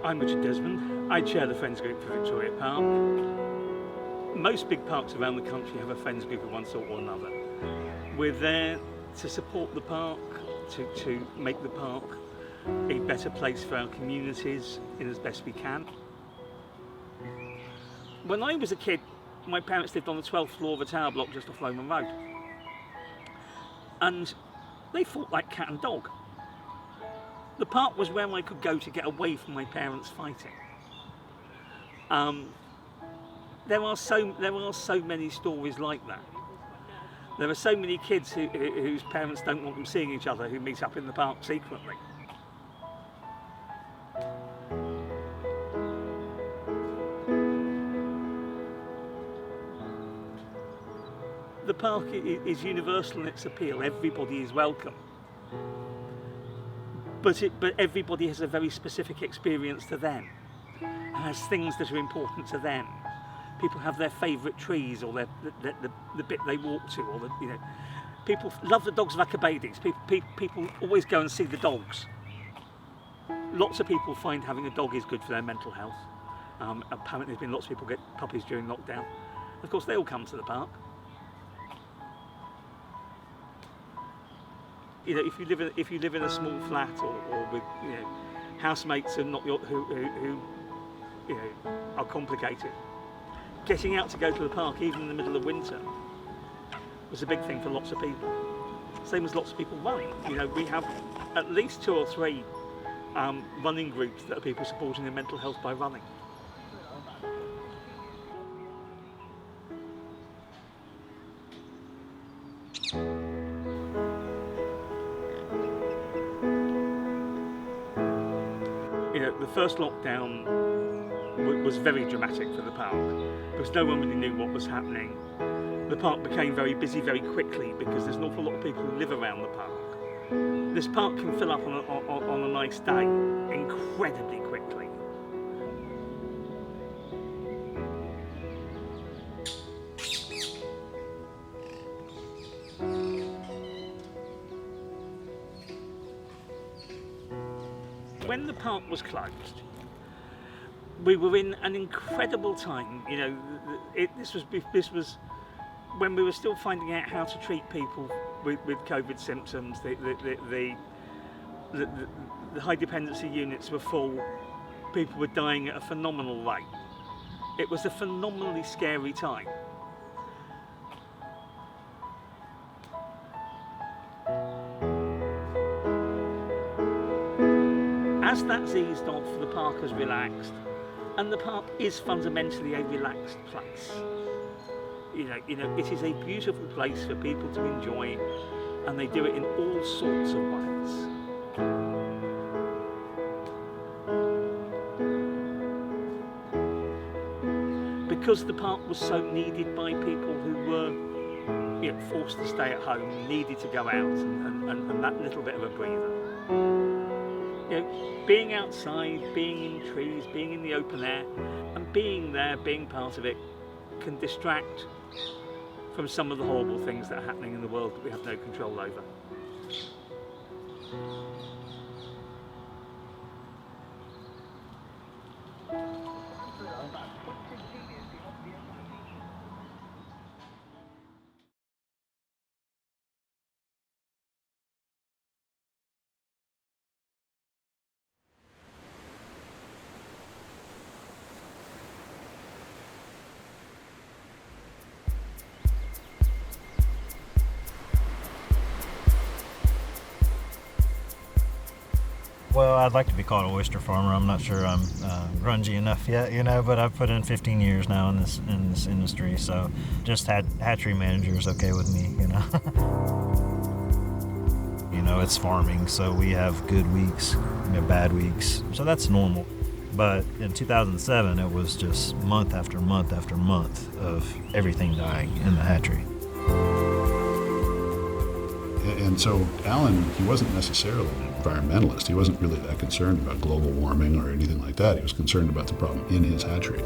I'm Richard Desmond. I chair the Friends Group for Victoria Park. Most big parks around the country have a Friends Group of one sort or another. We're there to support the park, to make the park a better place for our communities in as best we can. When I was a kid, my parents lived on the 12th floor of a tower block just off Lowman Road. And they fought like cat and dog. The park was where I could go to get away from my parents fighting. There are so many stories like that. There are so many kids whose parents don't want them seeing each other who meet up in the park secretly. The park is universal in its appeal. Everybody is welcome. But everybody has a very specific experience to them, and has things that are important to them. People have their favourite trees, or the bit they walk to, or people love the dogs of Acabades. People always go and see the dogs. Lots of people find having a dog is good for their mental health. Apparently, there's been lots of people get puppies during lockdown. Of course, they all come to the park. If you live in a small flat or with housemates who are complicated, getting out to go to the park even in the middle of winter was a big thing for lots of people. Same as lots of people running. We have at least 2 or 3 running groups that are people supporting their mental health by running. The first lockdown was very dramatic for the park because no one really knew what was happening. The park became very busy very quickly because there's an awful lot of people who live around the park. This park can fill up on a nice day incredibly quickly. When the park was closed, we were in an incredible time. This was when we were still finding out how to treat people with COVID symptoms. The high dependency units were full. People were dying at a phenomenal rate. It was a phenomenally scary time. As that's eased off, the park has relaxed, and the park is fundamentally a relaxed place. It is a beautiful place for people to enjoy, and they do it in all sorts of ways. Because the park was so needed by people who were forced to stay at home, needed to go out, and that little bit of a breather. Being outside, being in trees, being in the open air, and being there, being part of it, can distract from some of the horrible things that are happening in the world that we have no control over. Well, I'd like to be called an oyster farmer. I'm not sure I'm grungy enough yet, but I've put in 15 years now in this industry, so just hatchery manager is okay with me, It's farming, so we have good weeks, we have bad weeks, so that's normal. But in 2007, it was just month after month after month of everything dying in the hatchery. And so Alan, he wasn't necessarily an environmentalist. He wasn't really that concerned about global warming or anything like that. He was concerned about the problem in his hatchery.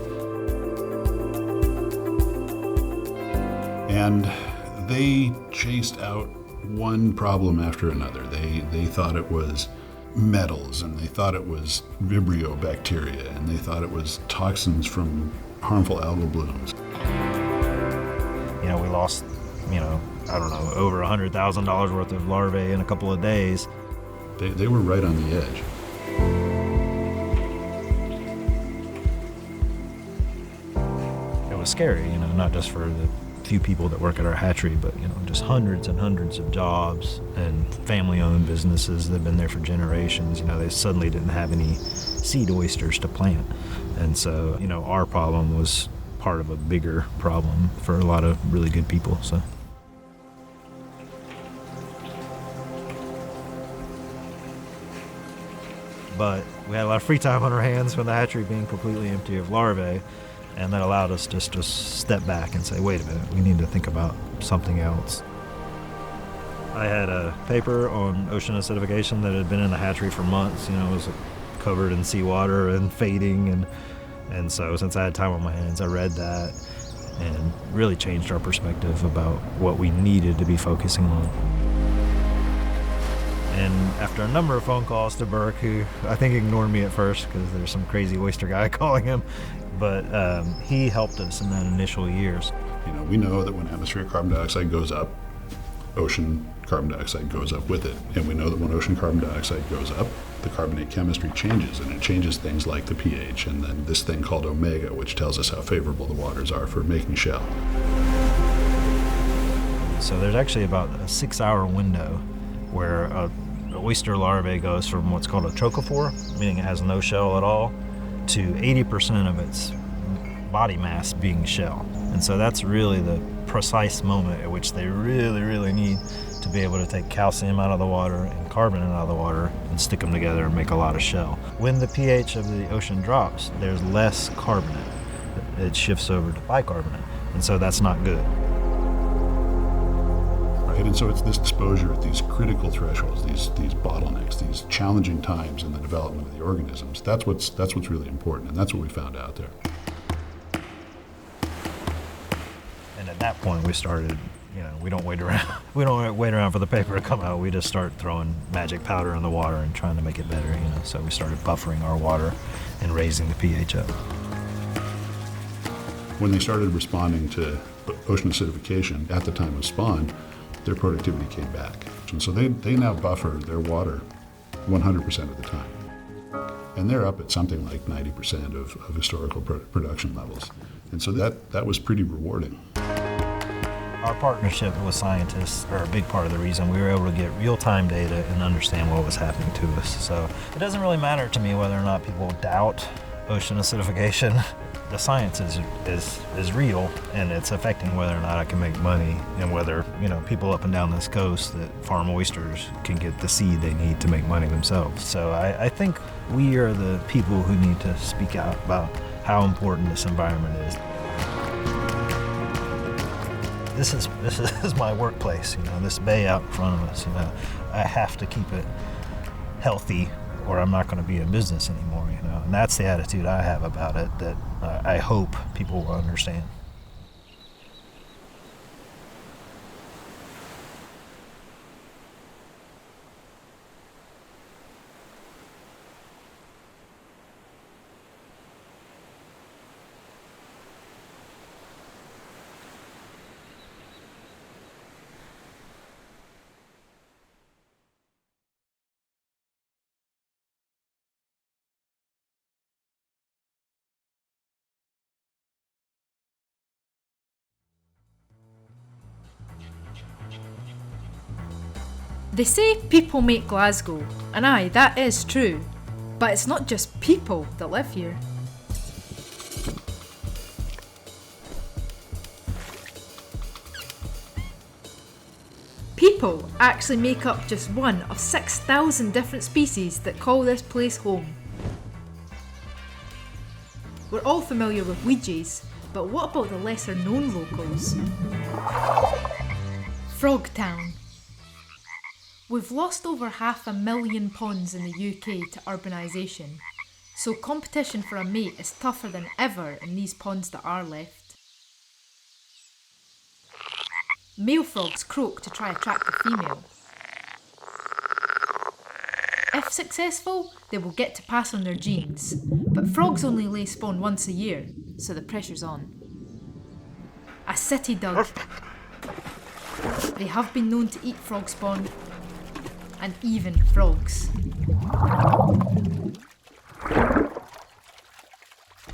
And they chased out one problem after another. They thought it was metals, and they thought it was Vibrio bacteria, and they thought it was toxins from harmful algal blooms. We lost, I don't know, over $100,000 worth of larvae in a couple of days. They were right on the edge. It was scary, not just for the few people that work at our hatchery, but just hundreds and hundreds of jobs and family-owned businesses that have been there for generations. They suddenly didn't have any seed oysters to plant, and so our problem was part of a bigger problem for a lot of really good people. So. But we had a lot of free time on our hands from the hatchery being completely empty of larvae, and that allowed us just to step back and say, wait a minute, we need to think about something else. I had a paper on ocean acidification that had been in the hatchery for months. It was covered in seawater and fading, and so since I had time on my hands, I read that and really changed our perspective about what we needed to be focusing on. And after a number of phone calls to Burke, who I think ignored me at first because there's some crazy oyster guy calling him, but he helped us in that initial years. We know that when atmospheric carbon dioxide goes up, ocean carbon dioxide goes up with it. And we know that when ocean carbon dioxide goes up, the carbonate chemistry changes, and it changes things like the pH, and then this thing called omega, which tells us how favorable the waters are for making shell. So there's actually about a 6-hour window where an oyster larvae goes from what's called a trochophore, meaning it has no shell at all, to 80% of its body mass being shell. And so that's really the precise moment at which they really, really need to be able to take calcium out of the water and carbon out of the water and stick them together and make a lot of shell. When the pH of the ocean drops, there's less carbonate. It shifts over to bicarbonate, and so that's not good. Right, and so it's this exposure at these critical thresholds, these bottlenecks, these challenging times in the development of the organisms. That's what's really important, and that's what we found out there. And at that point, we started. We don't wait around. We don't wait around for the paper to come out. We just start throwing magic powder in the water and trying to make it better. So we started buffering our water and raising the pH up. When they started responding to ocean acidification at the time of spawn, their productivity came back. And so they now buffer their water 100% of the time. And they're up at something like 90% of historical production levels. And so that was pretty rewarding. Our partnership with scientists are a big part of the reason we were able to get real-time data and understand what was happening to us. So it doesn't really matter to me whether or not people doubt ocean acidification. The science is real, and it's affecting whether or not I can make money, and whether people up and down this coast that farm oysters can get the seed they need to make money themselves. So I think we are the people who need to speak out about how important this environment is. This is my workplace. This bay out in front of us. I have to keep it healthy, or I'm not going to be in business anymore. And that's the attitude I have about it that I hope people will understand. They say people make Glasgow, and aye, that is true. But it's not just people that live here. People actually make up just one of 6,000 different species that call this place home. We're all familiar with Ouija's, but what about the lesser known locals? Frogtown. We've lost over 500,000 ponds in the UK to urbanisation, so competition for a mate is tougher than ever in these ponds that are left. Male frogs croak to try attract the female. If If successful, they will get to pass on their genes. But frogs only lay spawn once a year, so the pressure's on. A city dog. They have been known to eat frog spawn, and even frogs.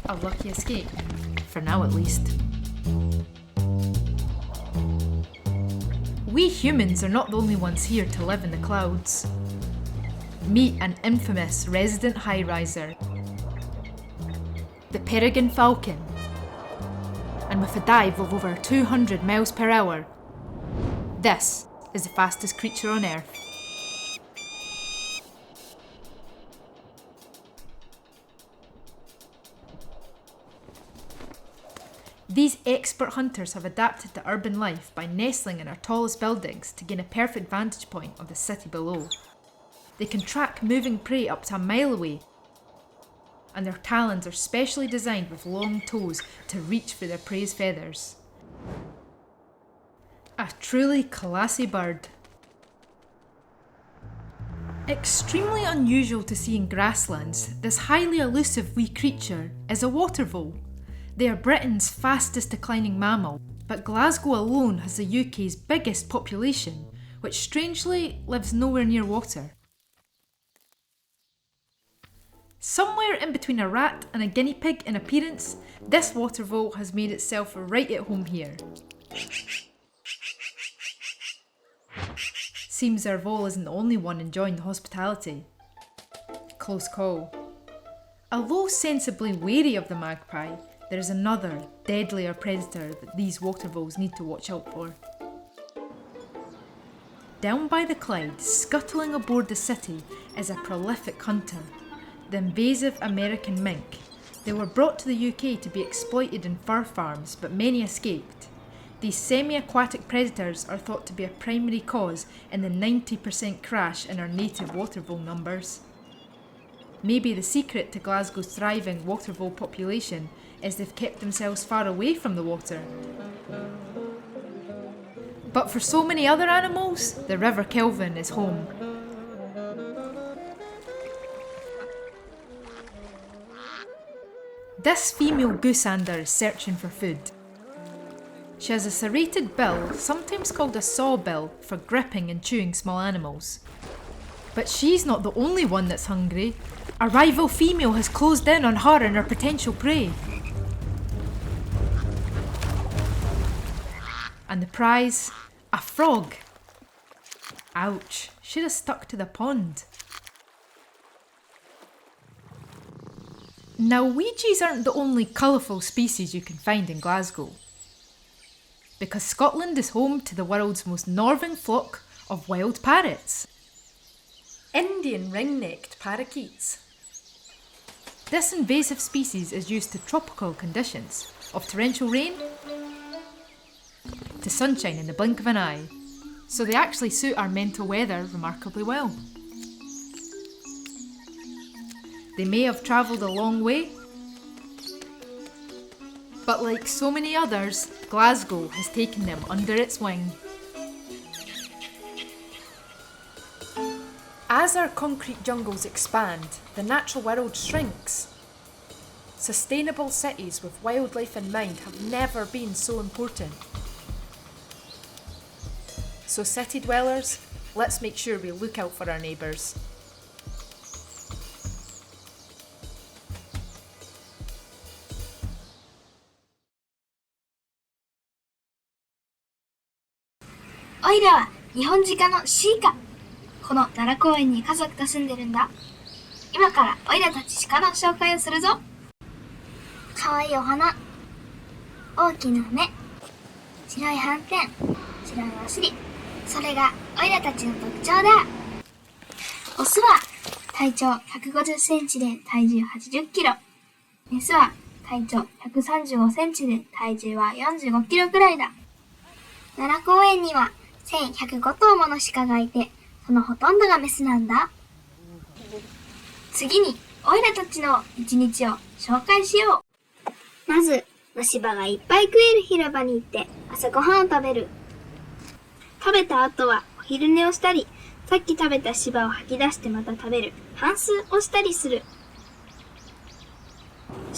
A lucky escape, for now at least. We humans are not the only ones here to live in the clouds. Meet an infamous resident high-riser, the peregrine falcon. And with a dive of over 200 miles per hour, this is the fastest creature on Earth. These expert hunters have adapted to urban life by nestling in our tallest buildings to gain a perfect vantage point of the city below. They can track moving prey up to a mile away, and their talons are specially designed with long toes to reach for their prey's feathers. A truly classy bird. Extremely unusual to see in grasslands, this highly elusive wee creature is a water vole. They are Britain's fastest declining mammal, but Glasgow alone has the UK's biggest population, which strangely lives nowhere near water. Somewhere in between a rat and a guinea pig in appearance, this water vole has made itself right at home here. Seems our vole isn't the only one enjoying the hospitality. Close call. Although sensibly wary of the magpie, there is another, deadlier predator that these water voles need to watch out for. Down by the Clyde, scuttling aboard the city, is a prolific hunter, the invasive American mink. They were brought to the UK to be exploited in fur farms, but many escaped. These semi-aquatic predators are thought to be a primary cause in the 90% crash in our native water vole numbers. Maybe the secret to Glasgow's thriving water vole population is they've kept themselves far away from the water. But for so many other animals, the River Kelvin is home. This female goosander is searching for food. She has a serrated bill, sometimes called a saw bill, for gripping and chewing small animals. But she's not the only one that's hungry. A rival female has closed in on her and her potential prey. And the prize? A frog. Ouch, should have stuck to the pond. Now, Ouija's aren't the only colourful species you can find in Glasgow, because Scotland is home to the world's most northern flock of wild parrots. Indian ring-necked parakeets. This invasive species is used to tropical conditions, of torrential rain to sunshine in the blink of an eye, so they actually suit our mental weather remarkably well. They may have travelled a long way, but like so many others, Glasgow has taken them under its wing. As our concrete jungles expand, the natural world shrinks. Sustainable cities with wildlife in mind have never been so important. So city dwellers, let's make sure we look out for our neighbours.オイラは日本鹿のシーカ。この奈良公園に家族と住んでるんだ。今からオイラたち鹿の紹介をするぞ。かわいいお花、大きな目、白い斑点、白いお尻、それがオイラたちの特徴だ。オスは体長150センチで体重80キロ。メスは体長135センチで体重は45キロくらいだ。奈良公園には1105頭もの鹿がいて、そのほとんどがメスなんだ。次にオイラたちの一日を紹介しよう。まず虫歯がいっぱい食える広場に行って朝ごはんを食べる。食べた後はお昼寝をしたり、さっき食べた芝を吐き出してまた食べる反芻をしたりする。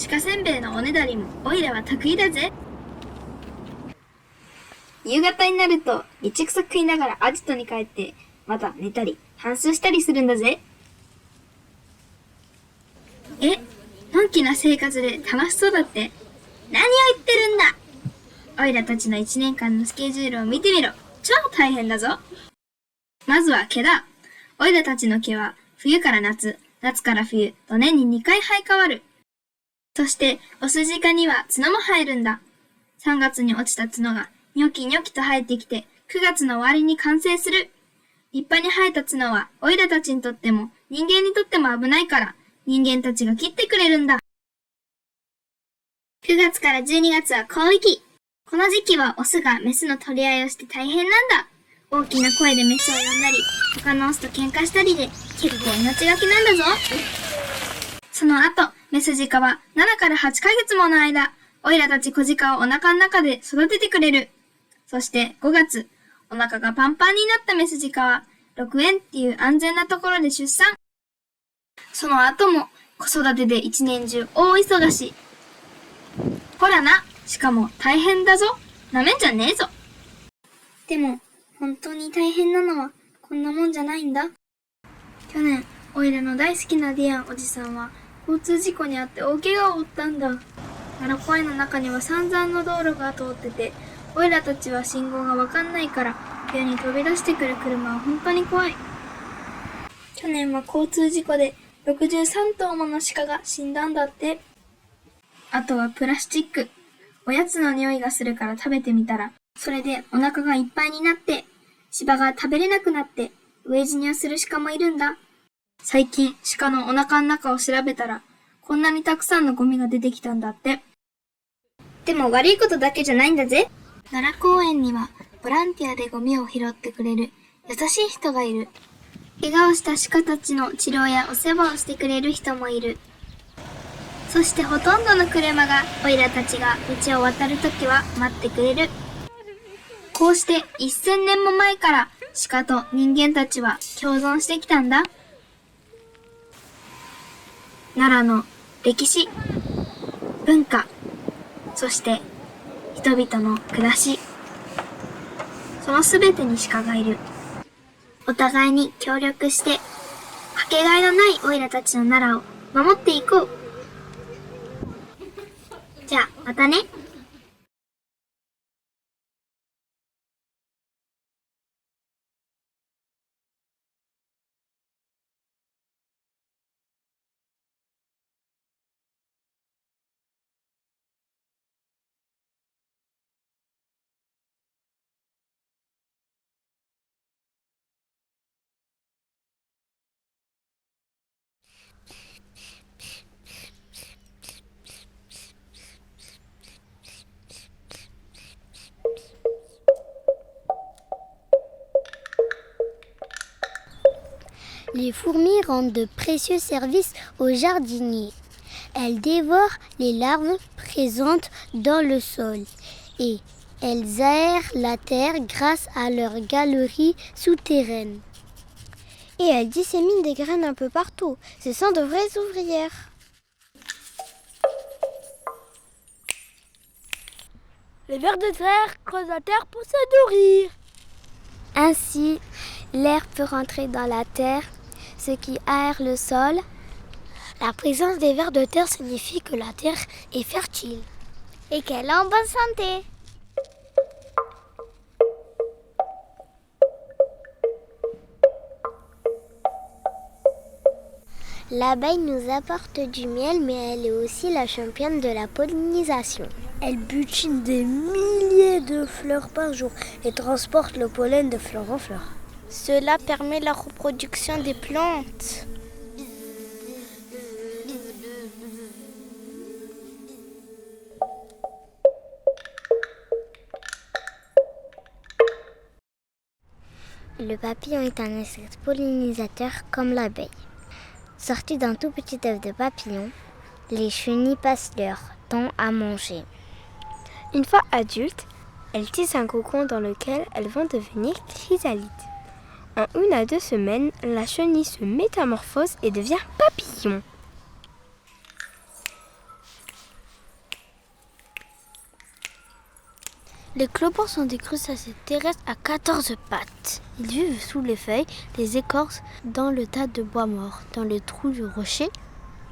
鹿せんべいのおねだりもおいらは得意だぜ。夕方になると道草食いながらアジトに帰ってまた寝たり反芻したりするんだぜ。のんきな生活で楽しそうだって。何を言ってるんだ。おいらたちの1年間のスケジュールを見てみろ。超大変だぞ。まずは毛だ。おいらたちの毛は冬から夏、夏から冬と年に2回生え変わる。そしてオスジカには角も生えるんだ。3月に落ちた角がニョキニョキと生えてきて9月の終わりに完成する。立派に生えた角はおいらたちにとっても人間にとっても危ないから人間たちが切ってくれるんだ。9月から12月は交尾期。この時期はオスがメスの取り合いをして大変なんだ。大きな声でメスを呼んだり、他のオスと喧嘩したりで結構命がけなんだぞ。その後、メスジカは7から8ヶ月もの間、オイラたち子ジカをお腹の中で育ててくれる。そして5月、お腹がパンパンになったメスジカは、6円っていう安全なところで出産。その後も子育てで一年中大忙し。ほらな、しかも大変だぞ。なめんじゃねえぞ。でも、本当に大変なのはこんなもんじゃないんだ。去年、オイラの大好きなディアンおじさんは交通事故に遭って大怪我を負ったんだ。奈良公園の中には散々の道路が通ってて、オイラたちは信号がわかんないから、急に飛び出してくる車は本当に怖い。去年は交通事故で63頭もの鹿が死んだんだって。あとはプラスチック。おやつの匂いがするから食べてみたら、それでお腹がいっぱいになって、芝が食べれなくなって、飢え死にをする鹿もいるんだ。最近、鹿のお腹の中を調べたら、こんなにたくさんのゴミが出てきたんだって。でも悪いことだけじゃないんだぜ。奈良公園には、ボランティアでゴミを拾ってくれる優しい人がいる。怪我をした鹿たちの治療やお世話をしてくれる人もいる。そしてほとんどの車がオイラたちが道を渡るときは待ってくれる。こうして1000年も前から鹿と人間たちは共存してきたんだ。奈良の歴史、文化、そして人々の暮らし、そのすべてに鹿がいる。お互いに協力して、かけがえのないオイラたちの奈良を守っていこう。じゃあ、またね。Les fourmis rendent de précieux services aux jardiniers. Elles dévorent les larves présentes dans le sol et elles aèrent la terre grâce à leurs galeries souterraines. Et elles disséminent des graines un peu partout. Ce sont de vraies ouvrières. Les vers de terre creusent la terre pour se nourrir. Ainsi, l'air peut rentrer dans la terre, ce qui aère le sol. La présence des vers de terre signifie que la terre est fertile et qu'elle est en bonne santé. L'abeille nous apporte du miel, mais elle est aussi la championne de la pollinisation. Elle butine des milliers de fleurs par jour et transporte le pollen de fleur en fleur. Cela permet la reproduction des plantes. Le papillon est un insecte pollinisateur comme l'abeille. Sorties d'un tout petit œuf de papillon, les chenilles passent leur temps à manger. Une fois adultes, elles tissent un cocon dans lequel elles vont devenir chrysalides. En 1 à 2 semaines, la chenille se métamorphose et devient papillon. Les clopons sont des crustacés terrestres à 14 pattes. Ils vivent sous les feuilles, les écorces, dans le tas de bois mort, dans les trous du rocher.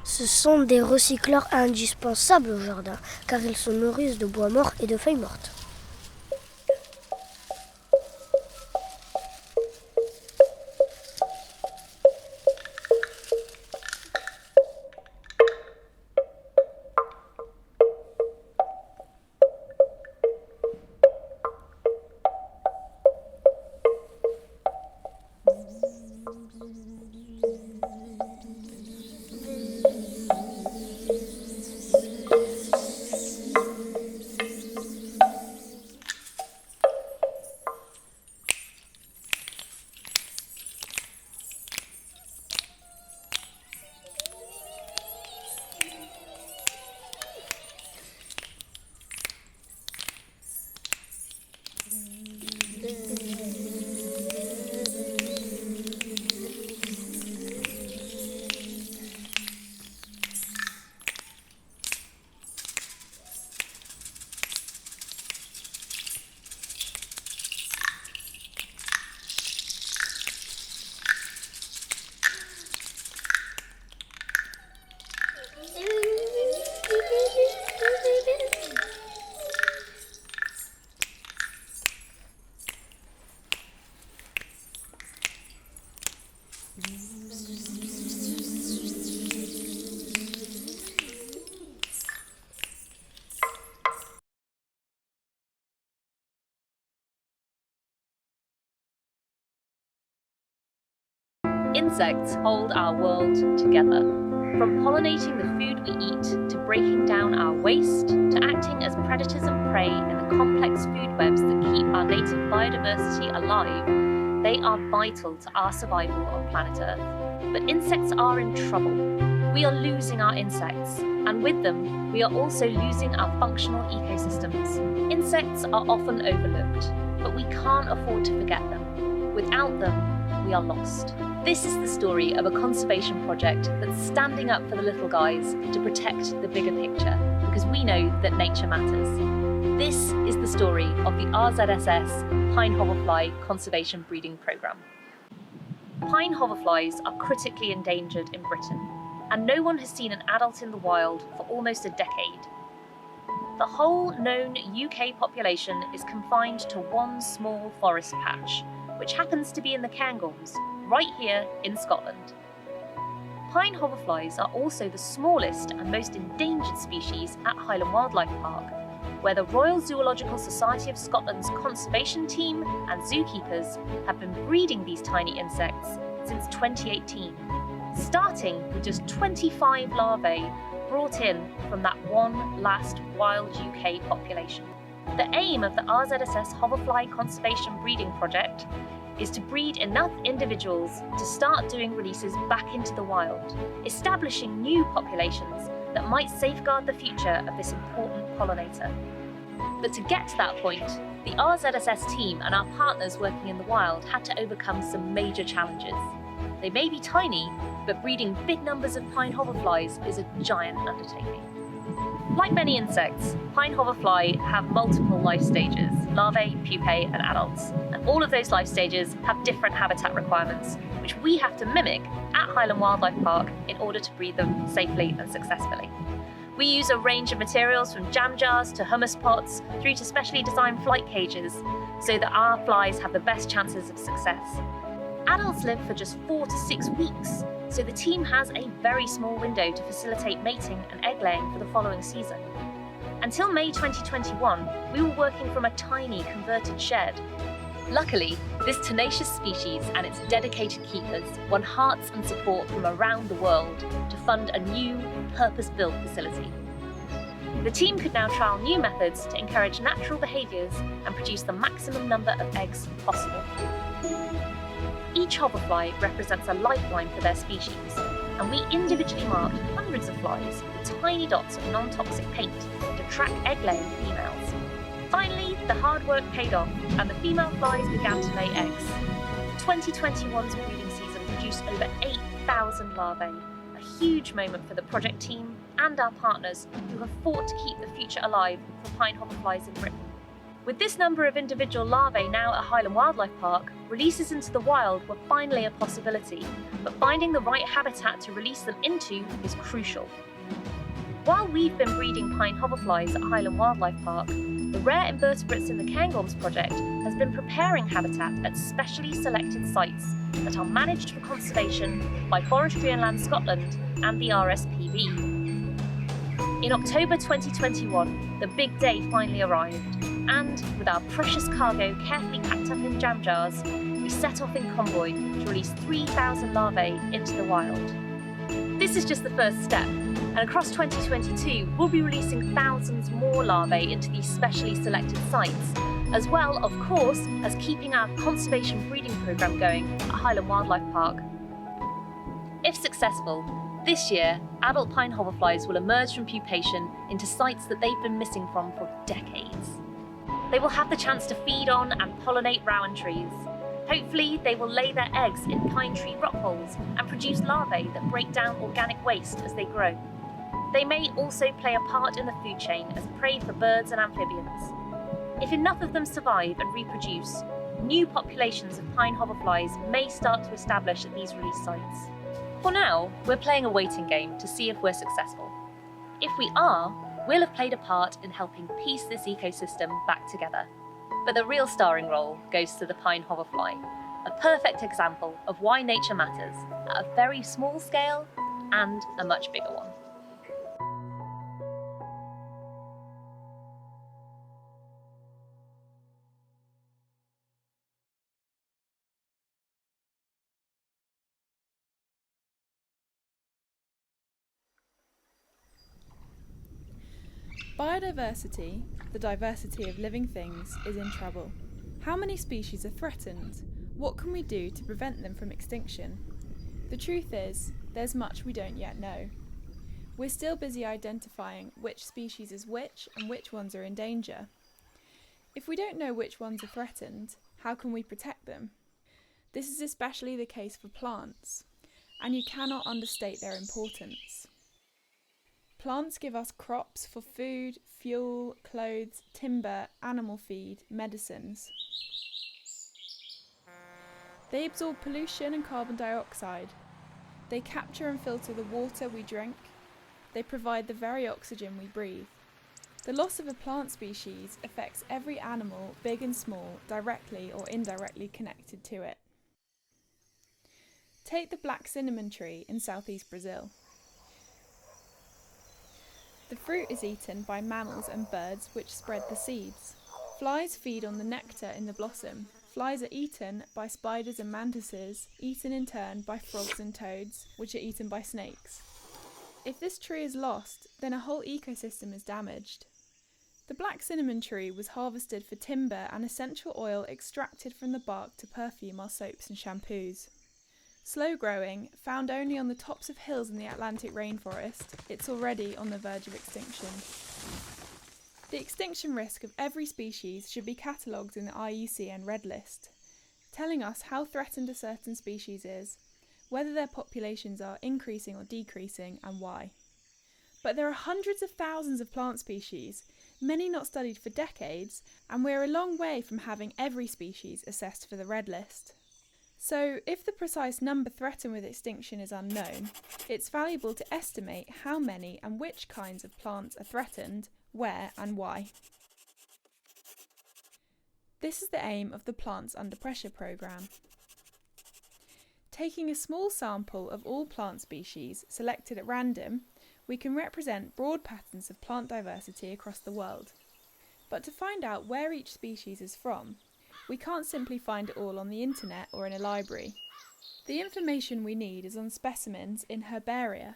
Ce sont des recycleurs indispensables au jardin, car ils se nourrissent de bois mort et de feuilles mortes. Insects hold our world together. From pollinating the food we eat, to breaking down our waste, to acting as predators and prey in the complex food webs that keep our native biodiversity alive, they are vital to our survival on planet Earth. But insects are in trouble. We are losing our insects, and with them, we are also losing our functional ecosystems. Insects are often overlooked, but we can't afford to forget them. Without them, we are lost. This is the story of a conservation project that's standing up for the little guys to protect the bigger picture, because we know that nature matters. This is the story of the RZSS Pine Hoverfly Conservation Breeding Programme. Pine hoverflies are critically endangered in Britain, and no one has seen an adult in the wild for almost a decade. The whole known UK population is confined to one small forest patch, which happens to be in the Cairngorms, right here in Scotland. Pine hoverflies are also the smallest and most endangered species at Highland Wildlife Park, where the Royal Zoological Society of Scotland's conservation team and zookeepers have been breeding these tiny insects since 2018, starting with just 25 larvae brought in from that one last wild UK population. The aim of the RZSS Hoverfly Conservation Breeding Project is to breed enough individuals to start doing releases back into the wild, establishing new populations that might safeguard the future of this important pollinator. But to get to that point, the RZSS team and our partners working in the wild had to overcome some major challenges. They may be tiny, but breeding big numbers of pine hoverflies is a giant undertaking. Like many insects, pine hoverfly have multiple life stages: larvae, pupae, and adults. And all of those life stages have different habitat requirements, which we have to mimic at Highland Wildlife Park in order to breed them safely and successfully. We use a range of materials from jam jars to hummus pots through to specially designed flight cages so that our flies have the best chances of success. Adults live for just 4 to 6 weeks, so the team has a very small window to facilitate mating and egg laying for the following season. Until May 2021, we were working from a tiny converted shed. Luckily, this tenacious species and its dedicated keepers won hearts and support from around the world to fund a new, purpose-built facility. The team could now trial new methods to encourage natural behaviours and produce the maximum number of eggs possible. Each hoverfly represents a lifeline for their species, and we individually marked hundreds of flies with tiny dots of non-toxic paint to track egg-laying females. Finally, the hard work paid off, and the female flies began to lay eggs. 2021's breeding season produced over 8,000 larvae, a huge moment for the project team and our partners who have fought to keep the future alive for pine hoverflies in Britain. With this number of individual larvae now at Highland Wildlife Park, releases into the wild were finally a possibility, but finding the right habitat to release them into is crucial. While we've been breeding pine hoverflies at Highland Wildlife Park, the Rare Invertebrates in the Cairngorms project has been preparing habitat at specially selected sites that are managed for conservation by Forestry and Land Scotland and the RSPB. In October 2021, the big day finally arrived, and with our precious cargo carefully packed up in jam jars, we set off in convoy to release 3,000 larvae into the wild. This is just the first step, and across 2022, we'll be releasing thousands more larvae into these specially selected sites, as well, of course, as keeping our conservation breeding programme going at Highland Wildlife Park. If successful, this year, adult pine hoverflies will emerge from pupation into sites that they've been missing from for decades. They will have the chance to feed on and pollinate rowan trees. Hopefully, they will lay their eggs in pine tree rock holes and produce larvae that break down organic waste as they grow. They may also play a part in the food chain as prey for birds and amphibians. If enough of them survive and reproduce, new populations of pine hoverflies may start to establish at these release sites. For now, we're playing a waiting game to see if we're successful. If we are, we'll have played a part in helping piece this ecosystem back together. But the real starring role goes to the pine hoverfly, a perfect example of why nature matters at a very small scale and a much bigger one. Biodiversity, the diversity of living things, is in trouble. How many species are threatened? What can we do to prevent them from extinction? The truth is, there's much we don't yet know. We're still busy identifying which species is which and which ones are in danger. If we don't know which ones are threatened, how can we protect them? This is especially the case for plants, and you cannot understate their importance. Plants give us crops for food, fuel, clothes, timber, animal feed, medicines. They absorb pollution and carbon dioxide. They capture and filter the water we drink. They provide the very oxygen we breathe. The loss of a plant species affects every animal, big and small, directly or indirectly connected to it. Take the black cinnamon tree in southeast Brazil. The fruit is eaten by mammals and birds which spread the seeds. Flies feed on the nectar in the blossom. Flies are eaten by spiders and mantises, eaten in turn by frogs and toads, which are eaten by snakes. If this tree is lost, then a whole ecosystem is damaged. The black cinnamon tree was harvested for timber and essential oil extracted from the bark to perfume our soaps and shampoos. Slow growing, found only on the tops of hills in the Atlantic rainforest, it's already on the verge of extinction. The extinction risk of every species should be catalogued in the IUCN Red List, telling us how threatened a certain species is, whether their populations are increasing or decreasing, and why. But there are hundreds of thousands of plant species, many not studied for decades, and we're a long way from having every species assessed for the Red List. So, if the precise number threatened with extinction is unknown, it's valuable to estimate how many and which kinds of plants are threatened, where and why. This is the aim of the Plants Under Pressure programme. Taking a small sample of all plant species selected at random, we can represent broad patterns of plant diversity across the world. But to find out where each species is from, we can't simply find it all on the internet or in a library. The information we need is on specimens in herbaria,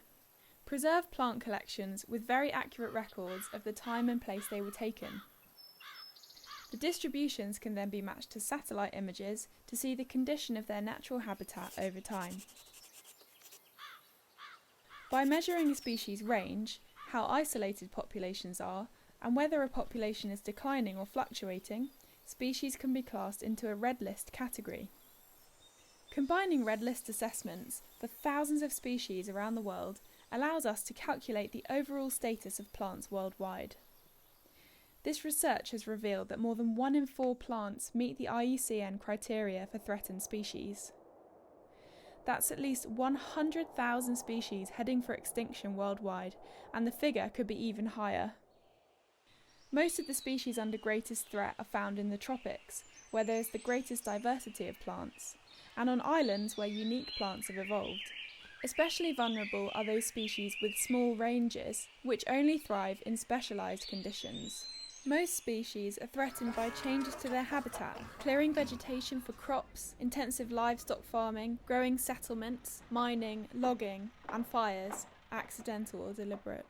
preserved plant collections with very accurate records of the time and place they were taken. The distributions can then be matched to satellite images to see the condition of their natural habitat over time. By measuring a species' range, how isolated populations are, and whether a population is declining or fluctuating, species can be classed into a red list category. Combining Red List assessments for thousands of species around the world allows us to calculate the overall status of plants worldwide. This research has revealed that more than 1 in 4 plants meet the IUCN criteria for threatened species. That's at least 100,000 species heading for extinction worldwide, and the figure could be even higher. Most of the species under greatest threat are found in the tropics, where there is the greatest diversity of plants, and on islands where unique plants have evolved. Especially vulnerable are those species with small ranges, which only thrive in specialised conditions. Most species are threatened by changes to their habitat, clearing vegetation for crops, intensive livestock farming, growing settlements, mining, logging, and fires, accidental or deliberate.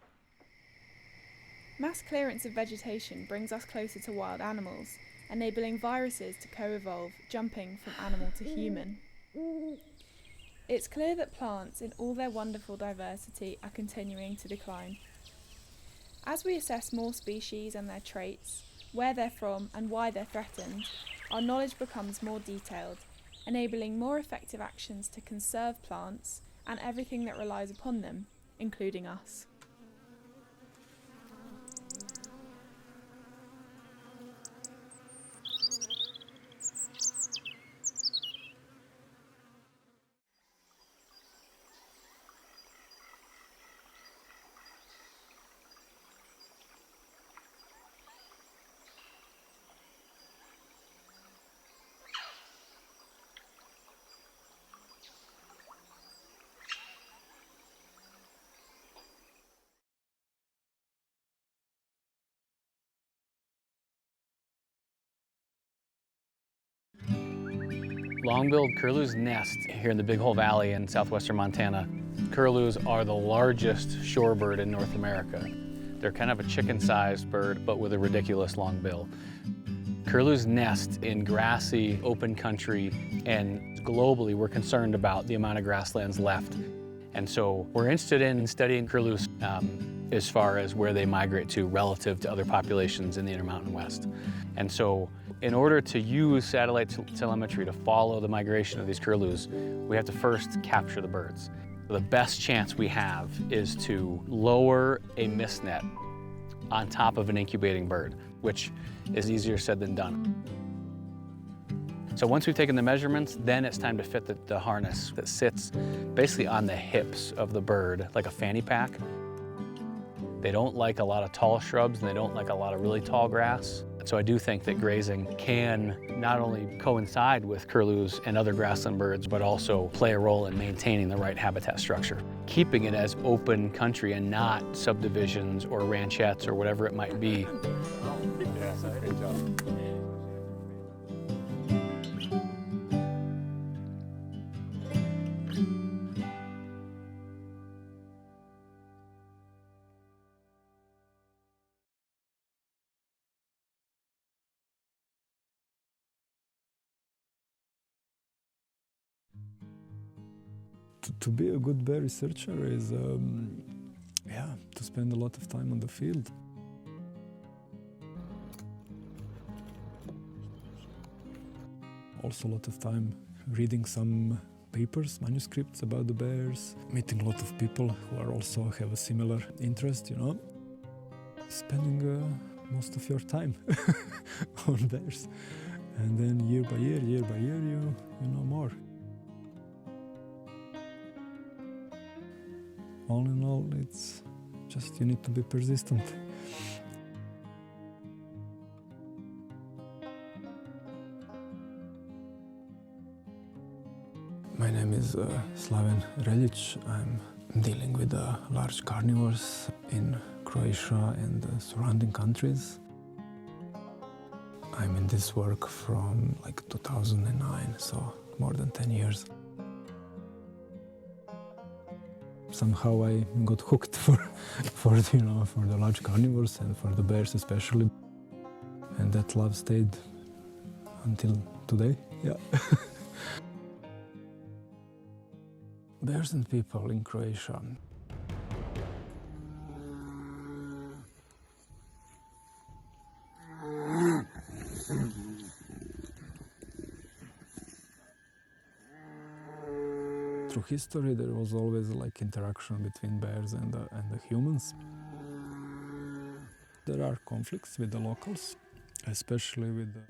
Mass clearance of vegetation brings us closer to wild animals, enabling viruses to co-evolve, jumping from animal to human. It's clear that plants in all their wonderful diversity are continuing to decline. As we assess more species and their traits, where they're from and why they're threatened, our knowledge becomes more detailed, enabling more effective actions to conserve plants and everything that relies upon them, including us. Long-billed curlews nest here in the Big Hole Valley in southwestern Montana. Curlews are the largest shorebird in North America. They're kind of a chicken-sized bird, but with a ridiculous long bill. Curlews nest in grassy, open country, and globally we're concerned about the amount of grasslands left. And so we're interested in studying curlews as far as where they migrate to relative to other populations in the Intermountain West. And so in order to use satellite telemetry to follow the migration of these curlews, we have to first capture the birds. The best chance we have is to lower a mist net on top of an incubating bird, which is easier said than done. So once we've taken the measurements, then it's time to fit the harness that sits basically on the hips of the bird, like a fanny pack. They don't like a lot of tall shrubs and they don't like a lot of really tall grass. So I do think that grazing can not only coincide with curlews and other grassland birds, but also play a role in maintaining the right habitat structure. Keeping it as open country and not subdivisions or ranchettes or whatever it might be. Yeah, great job. To be a good bear researcher is, to spend a lot of time on the field. Also a lot of time reading some papers, manuscripts about the bears, meeting a lot of people who are also have a similar interest, you know. Spending most of your time on bears. And then year by year, you know more. All in all, it's just you need to be persistent. My name is Slaven Reljic. I'm dealing with large carnivores in Croatia and the surrounding countries. I'm in this work from like 2009, so more than 10 years. Somehow I got hooked for the large carnivores and for the bears especially, and that love stayed until today. Yeah. Bears and people in Croatia. through history there was always like interaction between bears and the humans. There are conflicts with the locals, especially with the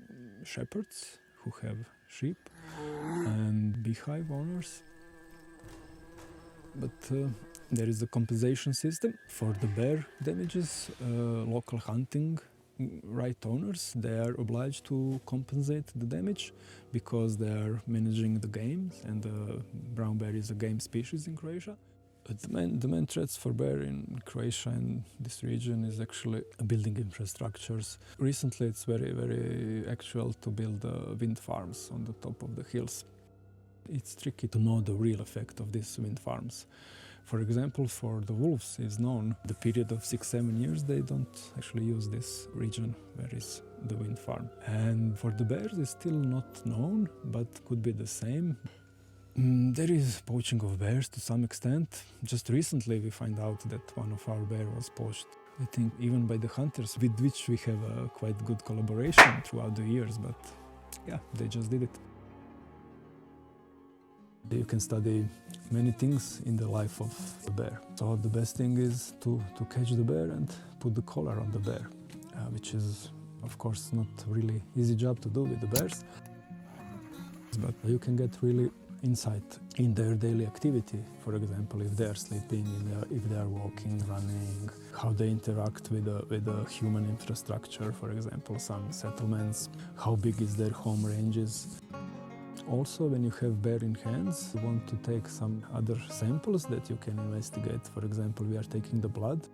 shepherds who have sheep and beehive owners. But there is a compensation system for the bear damages. Local hunting right owners, they are obliged to compensate the damage because they are managing the game, and the brown bear is a game species in Croatia. But the main threats for bear in Croatia and this region is actually building infrastructures. Recently it's very actual to build wind farms on the top of the hills. It's tricky to know the real effect of these wind farms. For example, for the wolves is known the period of 6-7 years they don't actually use this region where is the wind farm. And for the bears it's still not known, but could be the same. There is poaching of bears to some extent. Just recently we find out that one of our bears was poached. I think even by the hunters with which we have a quite good collaboration throughout the years, but yeah, they just did it. You can study many things in the life of the bear. So the best thing is to catch the bear and put the collar on the bear, which is of course not really easy job to do with the bears. But you can get really insight in their daily activity. For example, if they are sleeping, if they are walking, running, how they interact with the human infrastructure, for example, some settlements, how big is their home ranges. Also, when you have bear in hands, you want to take some other samples that you can investigate. For example, we are taking the blood,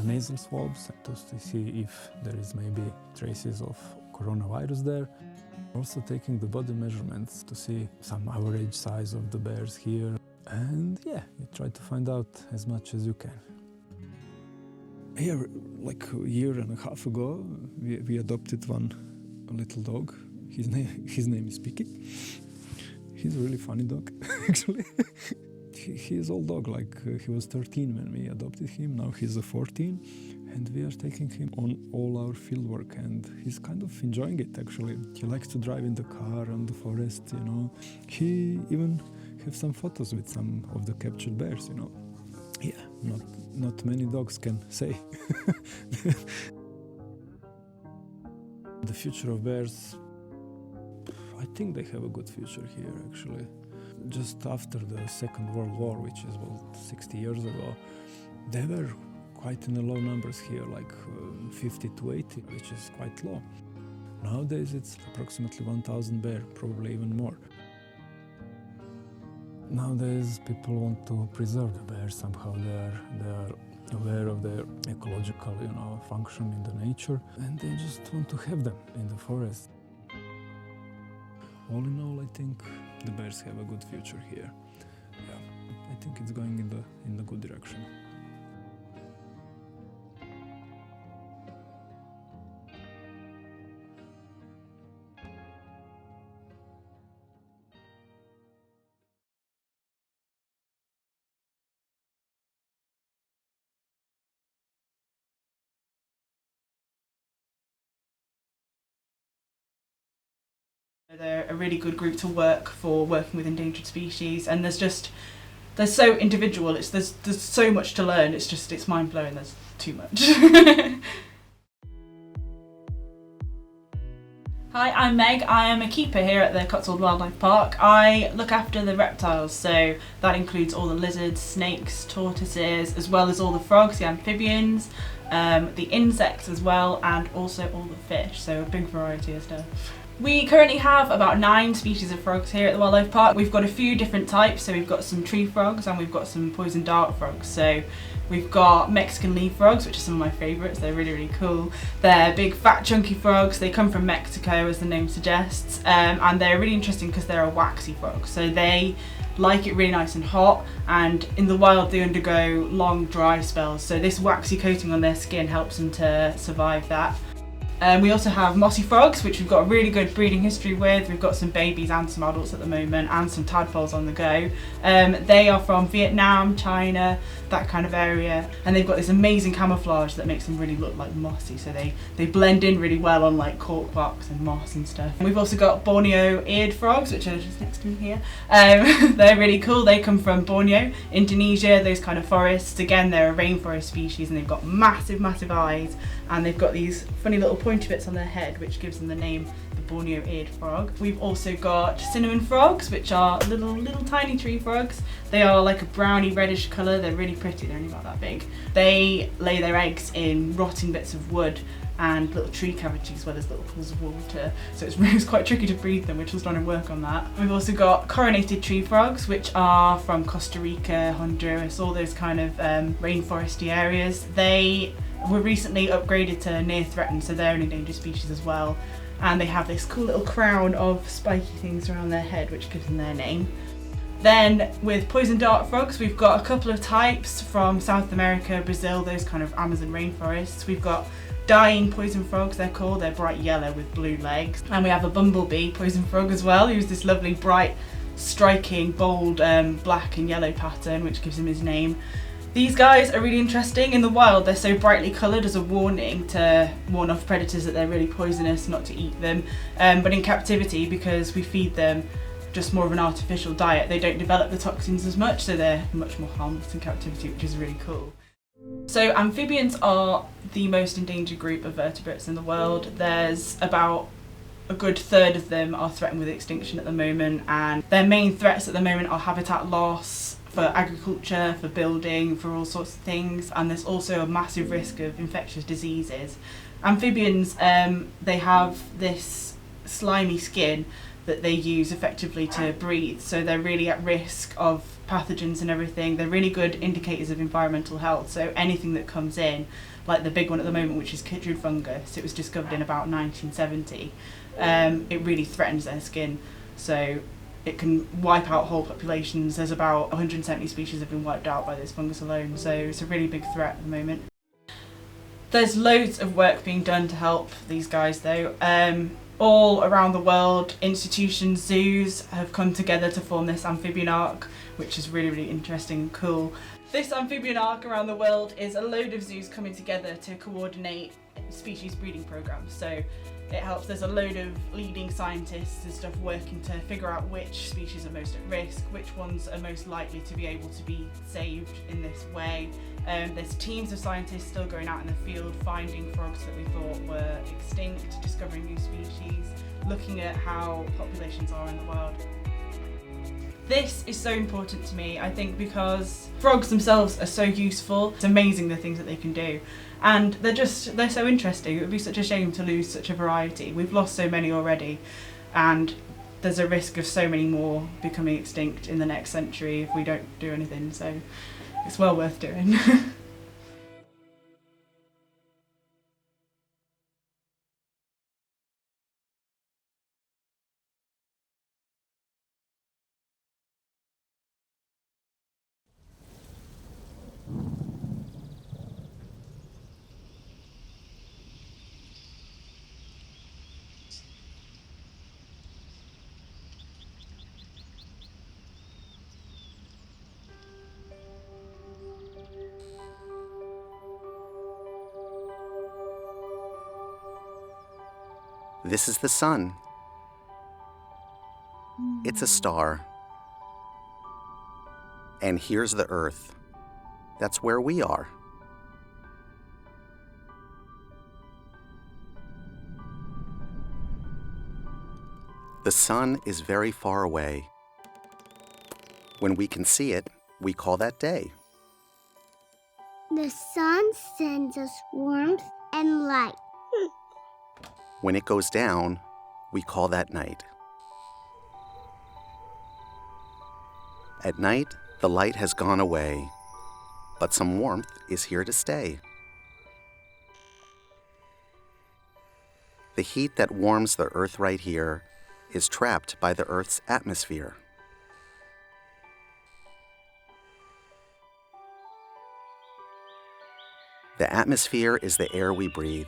nasal swabs to see if there is maybe traces of coronavirus there. Also taking the body measurements to see some average size of the bears here. And yeah, you try to find out as much as you can. Here, like a year and a half ago, we adopted one little dog. His name is Picky. He's a really funny dog, actually. He is old dog, like he was 13 when we adopted him. Now he's 14, and we are taking him on all our field work, and he's kind of enjoying it, actually. He likes to drive in the car and the forest, you know. He even have some photos with some of the captured bears, you know. Yeah, not many dogs can say. The future of bears, I think they have a good future here, actually. Just after the Second World War, which is about 60 years ago, they were quite in the low numbers here, like 50 to 80, which is quite low. Nowadays it's approximately 1,000 bear, probably even more. Nowadays people want to preserve the bear somehow. They are aware of their ecological, you know, function in the nature, and they just want to have them in the forest. All in all, I think the bears have a good future here. Yeah, I think it's going in the good direction. They're a really good group to work for, working with endangered species, and they're so individual. There's so much to learn. It's mind blowing. There's too much. Hi, I'm Meg. I am a keeper here at the Cotswold Wildlife Park. I look after the reptiles, so that includes all the lizards, snakes, tortoises, as well as all the frogs, the amphibians, the insects as well, and also all the fish. So a big variety of stuff. We currently have about 9 species of frogs here at the Wildlife Park. We've got a few different types, so we've got some tree frogs and we've got some poison dart frogs. So we've got Mexican leaf frogs, which are some of my favourites. They're really, really cool. They're big, fat, chunky frogs. They come from Mexico, as the name suggests, and they're really interesting because they're a waxy frog. So they like it really nice and hot, and in the wild they undergo long dry spells. So this waxy coating on their skin helps them to survive that. We also have mossy frogs, which we've got a really good breeding history with. We've got some babies and some adults at the moment, and some tadpoles on the go. They are from Vietnam, China, that kind of area, and they've got this amazing camouflage that makes them really look like mossy, so they blend in really well on like cork barks and moss and stuff. And we've also got Borneo eared frogs, which are just next to me here. They're really cool. They come from Borneo, Indonesia, those kind of forests. Again, they're a rainforest species, and they've got massive eyes, and they've got these funny little pointy bits on their head, which gives them the name the Borneo eared frog. We've also got cinnamon frogs, which are little tiny tree frogs. They are like a browny reddish colour. They're really pretty. They're only about that big. They lay their eggs in rotting bits of wood and little tree cavities where there's little pools of water, so it's quite tricky to breed them. We're just trying to work on that. We've also got coronated tree frogs, which are from Costa Rica, Honduras, all those kind of rainforesty areas. They were recently upgraded to near threatened, so they're an endangered species as well, and they have this cool little crown of spiky things around their head, which gives them their name. Then with poison dart frogs, we've got a couple of types from South America, Brazil, those kind of Amazon rainforests. We've got dying poison frogs, they're called. They're bright yellow with blue legs. And we have a bumblebee poison frog as well, who's this lovely bright, striking, bold black and yellow pattern, which gives him his name. These guys are really interesting. In the wild, they're so brightly coloured as a warning to warn off predators that they're really poisonous, not to eat them. But in captivity, because we feed them just more of an artificial diet, they don't develop the toxins as much, so they're much more harmless in captivity, which is really cool. So amphibians are the most endangered group of vertebrates in the world. There's about a good third of them are threatened with extinction at the moment, and their main threats at the moment are habitat loss, for agriculture, for building, for all sorts of things, and there's also a massive risk of infectious diseases. Amphibians, they have this slimy skin that they use effectively to breathe, so they're really at risk of pathogens and everything. They're really good indicators of environmental health, so anything that comes in, like the big one at the moment, which is chytrid fungus, it was discovered in about 1970, it really threatens their skin, so it can wipe out whole populations. There's about 170 species have been wiped out by this fungus alone, so it's a really big threat at the moment. There's loads of work being done to help these guys though. All around the world, institutions, zoos have come together to form this amphibian ark, which is really interesting and cool. This amphibian ark around the world is a load of zoos coming together to coordinate species breeding programs. So it helps, there's a load of leading scientists and stuff working to figure out which species are most at risk, which ones are most likely to be able to be saved in this way. There's teams of scientists still going out in the field finding frogs that we thought were extinct, discovering new species, looking at how populations are in the wild. This is so important to me, I think, because frogs themselves are so useful. It's amazing the things that they can do. And they're so interesting. It would be such a shame to lose such a variety. We've lost so many already, and there's a risk of so many more becoming extinct in the next century if we don't do anything, so it's well worth doing. This is the sun. It's a star. And here's the Earth. That's where we are. The sun is very far away. When we can see it, we call that day. The sun sends us warmth and light. When it goes down, we call that night. At night, the light has gone away, but some warmth is here to stay. The heat that warms the Earth right here is trapped by the Earth's atmosphere. The atmosphere is the air we breathe,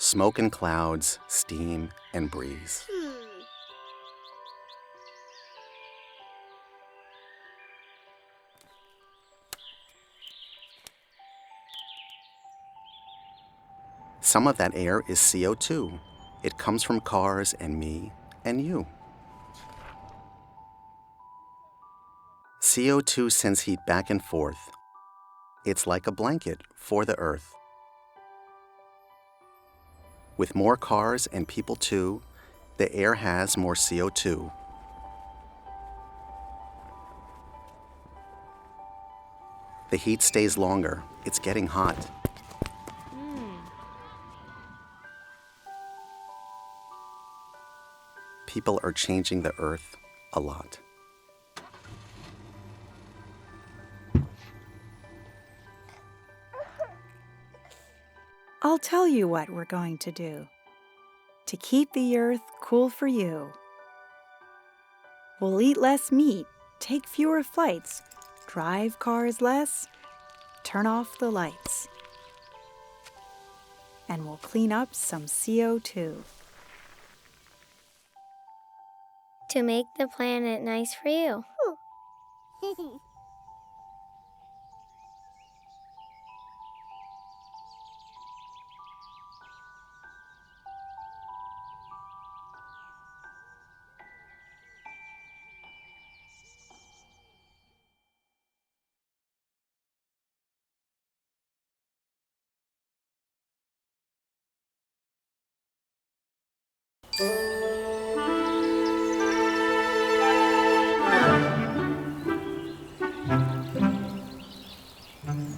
Smoke and clouds, steam and breeze. Some of that air is CO2. It comes from cars and me and you. CO2 sends heat back and forth. It's like a blanket for the Earth. With more cars and people too, the air has more CO2. The heat stays longer. It's getting hot. People are changing the Earth a lot. I'll tell you what we're going to do to keep the Earth cool for you. We'll eat less meat, take fewer flights, drive cars less, turn off the lights. And we'll clean up some CO2. To make the planet nice for you.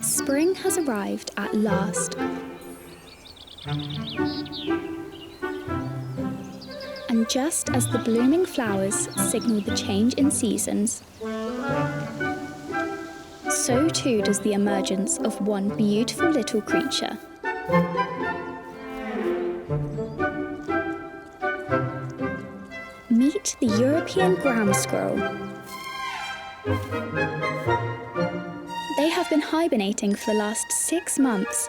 Spring has arrived at last. And just as the blooming flowers signal the change in seasons, so too does the emergence of one beautiful little creature. Meet the European ground squirrel. They have been hibernating for the last 6 months,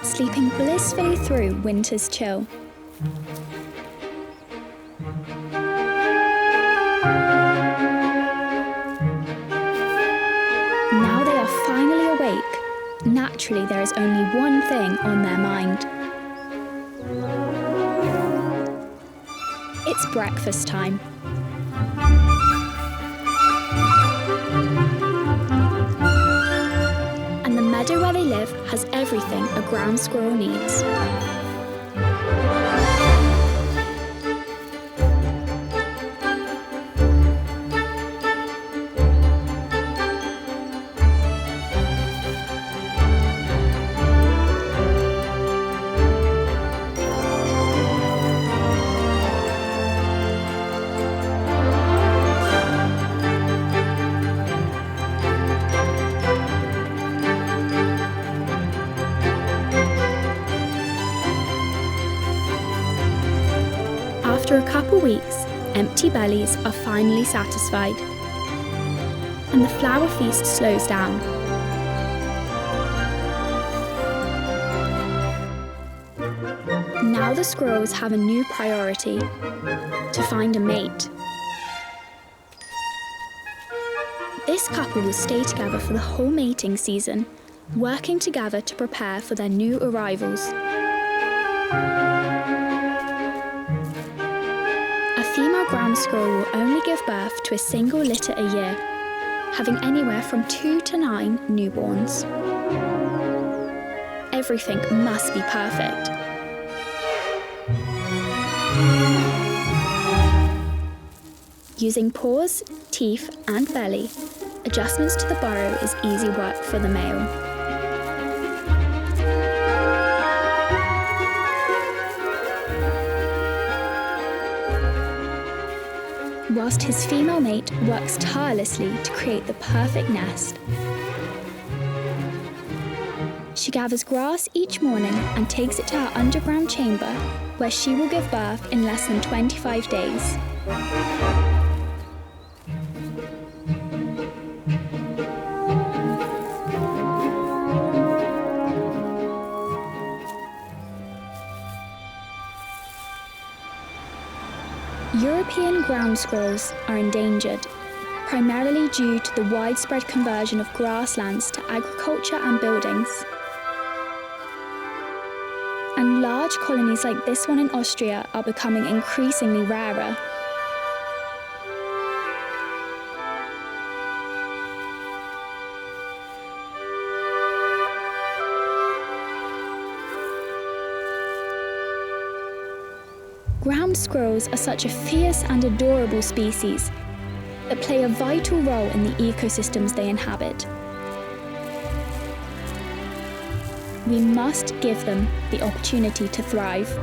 sleeping blissfully through winter's chill. Now they are finally awake. Naturally, there is only one thing on their mind. It's breakfast time. And the meadow where they live has everything a ground squirrel needs. After a couple weeks, empty bellies are finally satisfied, and the flower feast slows down. Now the squirrels have a new priority: to find a mate. This couple will stay together for the whole mating season, working together to prepare for their new arrivals. A female ground squirrel will only give birth to a single litter a year, having anywhere from 2 to 9 newborns. Everything must be perfect. Using paws, teeth, and belly, adjustments to the burrow is easy work for the male. Whilst his female mate works tirelessly to create the perfect nest. She gathers grass each morning and takes it to her underground chamber, where she will give birth in less than 25 days. ground squirrels are endangered, primarily due to the widespread conversion of grasslands to agriculture and buildings. And large colonies like this one in Austria are becoming increasingly rarer. Ground squirrels are such a fierce and adorable species that play a vital role in the ecosystems they inhabit. We must give them the opportunity to thrive.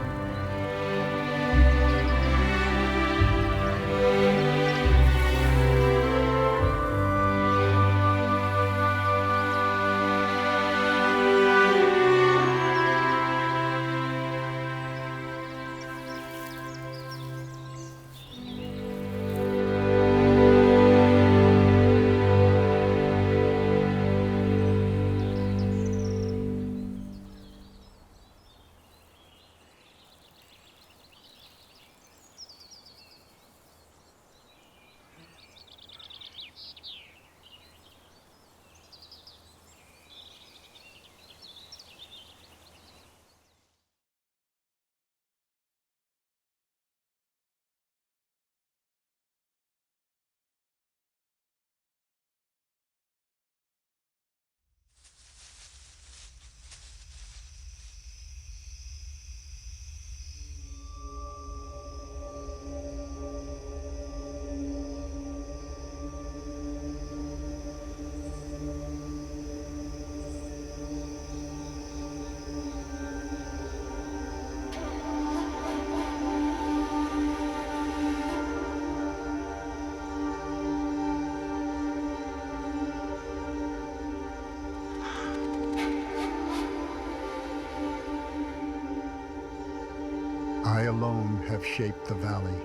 I alone have shaped the valley,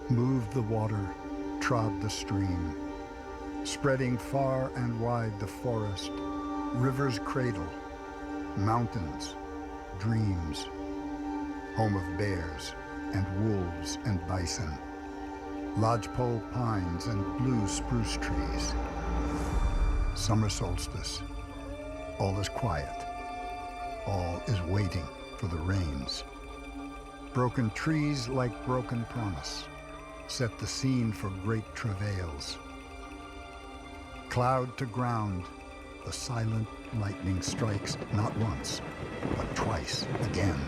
moved the water, trod the stream, spreading far and wide the forest, river's cradle, mountains, dreams, home of bears and wolves and bison, lodgepole pines and blue spruce trees. Summer solstice, all is quiet, all is waiting for the rains. Broken trees like broken promise set the scene for great travails. Cloud to ground, the silent lightning strikes not once, but twice again.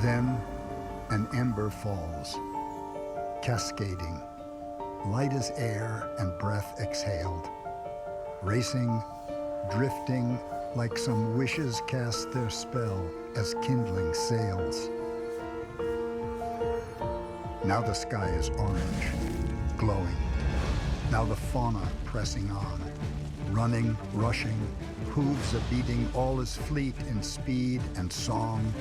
Then an ember falls, cascading, light as air and breath exhaled, racing, drifting like some wishes cast their spell as kindling sails. Now the sky is orange, glowing. Now the fauna pressing on, running, rushing, hooves a-beating, all is fleet in speed and song.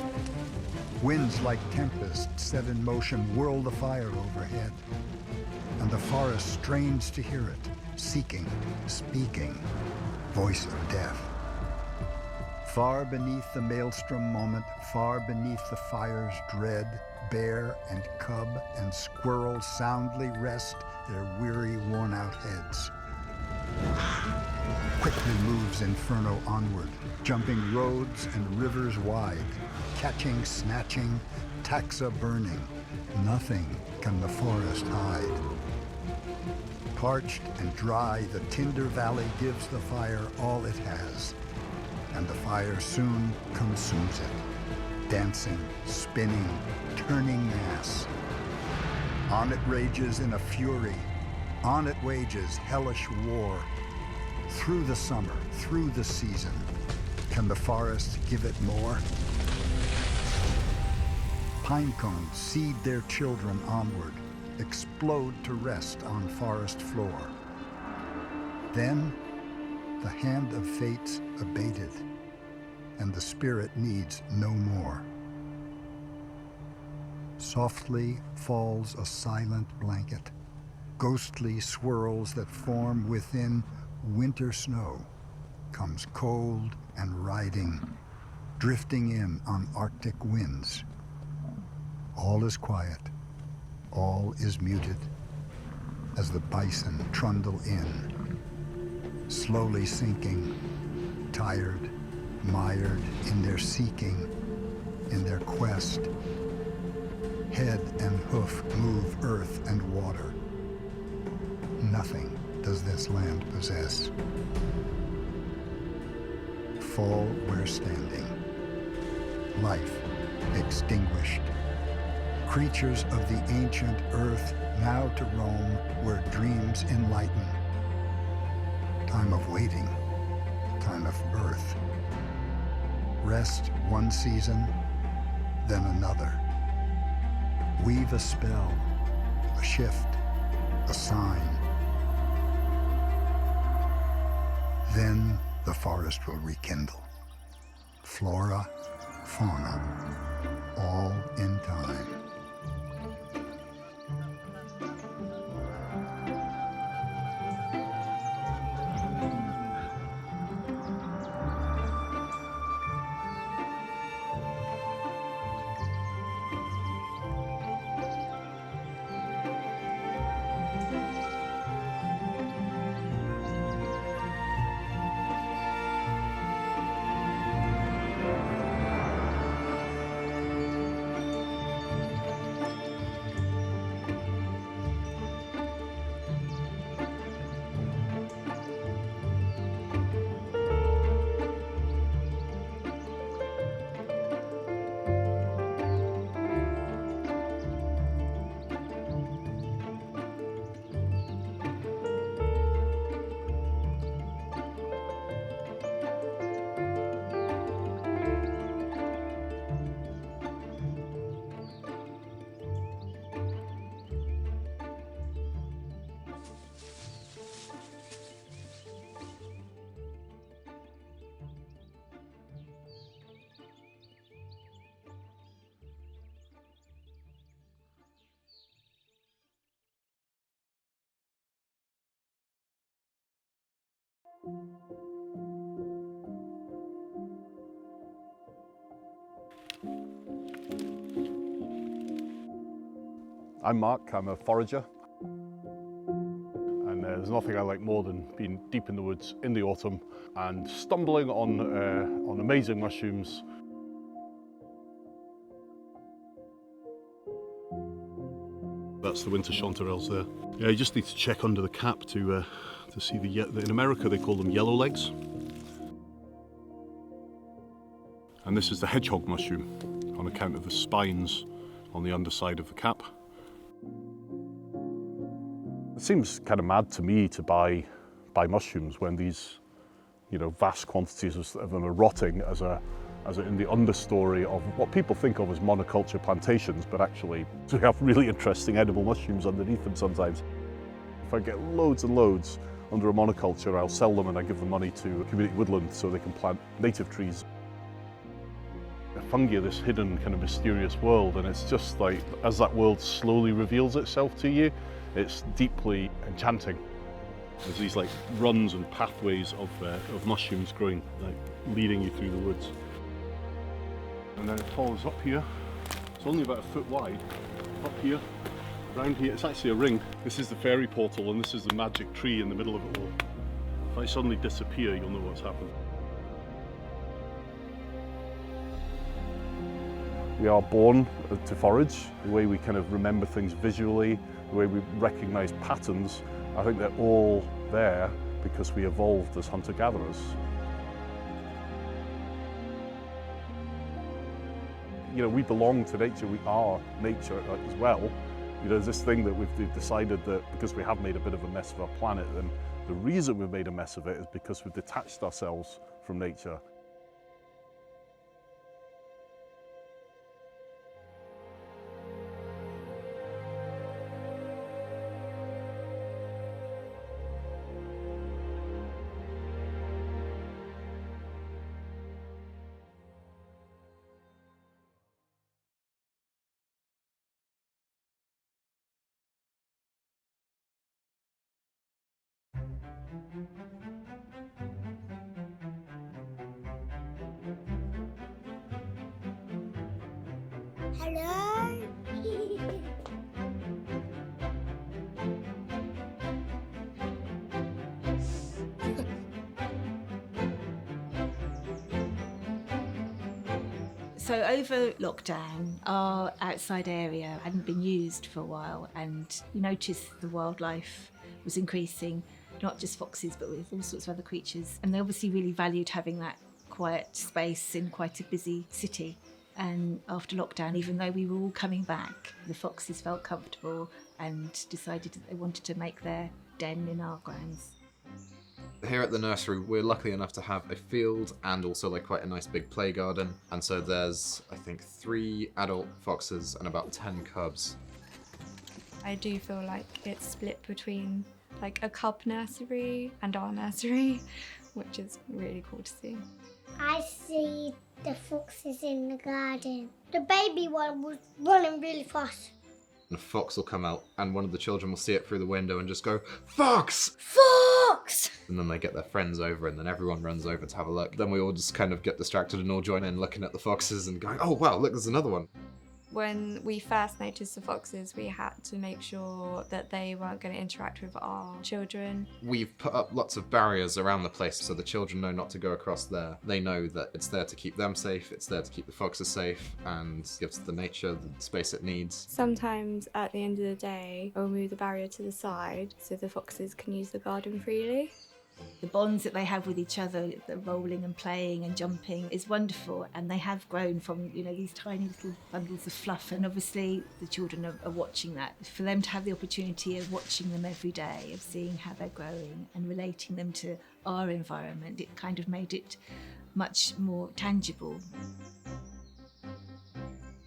Winds like tempests set in motion whirl the fire overhead, and the forest strains to hear it, seeking, speaking, voice of death. Far beneath the maelstrom moment, far beneath the fire's dread, bear and cub and squirrel soundly rest their weary, worn-out heads. Quickly moves Inferno onward, jumping roads and rivers wide, catching, snatching, taxa burning. Nothing can the forest hide. Parched and dry, the tinder valley gives the fire all it has, and the fire soon consumes it, dancing, spinning, turning mass. On it rages in a fury, on it wages hellish war. Through the summer, through the season, can the forest give it more? Pine cones seed their children onward, explode to rest on forest floor. Then, the hand of fate's abated, and the spirit needs no more. Softly falls a silent blanket, ghostly swirls that form within winter snow, comes cold and riding, drifting in on Arctic winds. All is quiet, all is muted as the bison trundle in, slowly sinking, tired, mired in their seeking, in their quest. Head and hoof move earth and water. Nothing does this land possess. Fall we're standing. Life extinguished. Creatures of the ancient earth now to roam where dreams enlighten. Time of waiting, time of birth. Rest one season, then another. Weave a spell, a shift, a sign. Then the forest will rekindle. Flora, fauna, all in time. I'm Mark, I'm a forager. And there's nothing I like more than being deep in the woods in the autumn and stumbling on amazing mushrooms. That's the winter chanterelles there. Yeah, you just need to check under the cap to see in America they call them yellow legs. And this is the hedgehog mushroom on account of the spines on the underside of the cap. It seems kind of mad to me to buy mushrooms when these, vast quantities of them are rotting as in the understory of what people think of as monoculture plantations, but actually we have really interesting edible mushrooms underneath them sometimes. If I get loads and loads under a monoculture, I'll sell them and I give the money to community woodland so they can plant native trees. Fungi are this hidden kind of mysterious world, and it's just like, as that world slowly reveals itself to you, it's deeply enchanting. There's these like runs and pathways of mushrooms growing, like leading you through the woods. And then it follows up here. It's only about a foot wide. Up here, around here, it's actually a ring. This is the fairy portal, and this is the magic tree in the middle of it all. If I suddenly disappear, you'll know what's happened. We are born to forage. The way we kind of remember things visually, the way we recognise patterns, I think they're all there because we evolved as hunter-gatherers. We belong to nature, we are nature as well. There's this thing that we've decided that because we have made a bit of a mess of our planet, then the reason we've made a mess of it is because we've detached ourselves from nature. Hello? So over lockdown, our outside area hadn't been used for a while, and we noticed the wildlife was increasing, not just foxes, but with all sorts of other creatures. And they obviously really valued having that quiet space in quite a busy city. And after lockdown, even though we were all coming back, the foxes felt comfortable and decided that they wanted to make their den in our grounds. Here at the nursery, we're lucky enough to have a field and also like quite a nice big play garden. And so there's, I think, 3 adult foxes and about 10 cubs. I do feel like it's split between like a cub nursery and our nursery, which is really cool to see. I see the foxes in the garden. The baby one was running really fast. And a fox will come out and one of the children will see it through the window and just go, "Fox! Fox!" And then they get their friends over and then everyone runs over to have a look. Then we all just kind of get distracted and all join in looking at the foxes and going, "Oh wow, look, there's another one." When we first noticed the foxes, we had to make sure that they weren't going to interact with our children. We've put up lots of barriers around the place so the children know not to go across there. They know that it's there to keep them safe, it's there to keep the foxes safe, and gives the nature the space it needs. Sometimes at the end of the day, we'll move the barrier to the side so the foxes can use the garden freely. The bonds that they have with each other, the rolling and playing and jumping, is wonderful, and they have grown from these tiny little bundles of fluff, and obviously the children are watching that. For them to have the opportunity of watching them every day, of seeing how they're growing and relating them to our environment, it kind of made it much more tangible.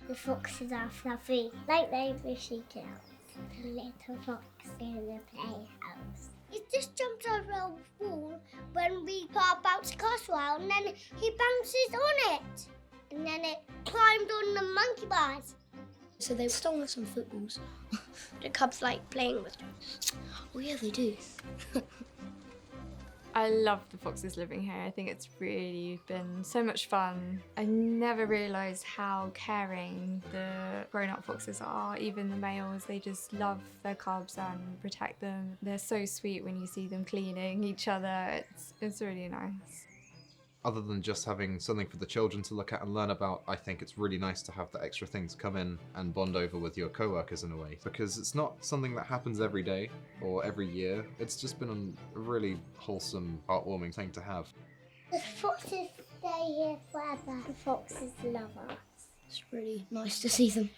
The foxes are fluffy, like they bushy tails. The little fox in the playhouse. He just jumped over a wall when we put our bouncy castle out, and then he bounces on it. And then it climbed on the monkey bars. So they stole some footballs. The cubs like playing with them. Oh yeah, they do. I love the foxes living here. I think it's really been so much fun. I never realised how caring the grown-up foxes are. Even the males, they just love their cubs and protect them. They're so sweet when you see them cleaning each other. It's really nice. Other than just having something for the children to look at and learn about, I think it's really nice to have the extra things come in and bond over with your co-workers in a way, because it's not something that happens every day or every year. It's just been a really wholesome, heartwarming thing to have. The foxes stay here forever. The foxes love us. It's really nice to see them.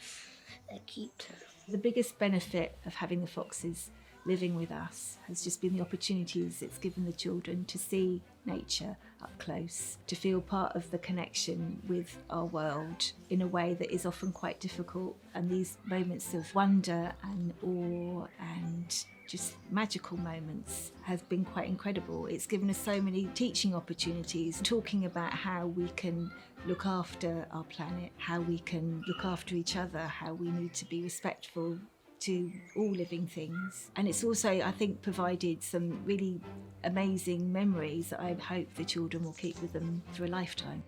They're cute. The biggest benefit of having the foxes living with us has just been the opportunities it's given the children to see nature up close, to feel part of the connection with our world in a way that is often quite difficult. And these moments of wonder and awe and just magical moments has been quite incredible. It's given us so many teaching opportunities, talking about how we can look after our planet, how we can look after each other, how we need to be respectful to all living things. And it's also, I think, provided some really amazing memories that I hope the children will keep with them for a lifetime.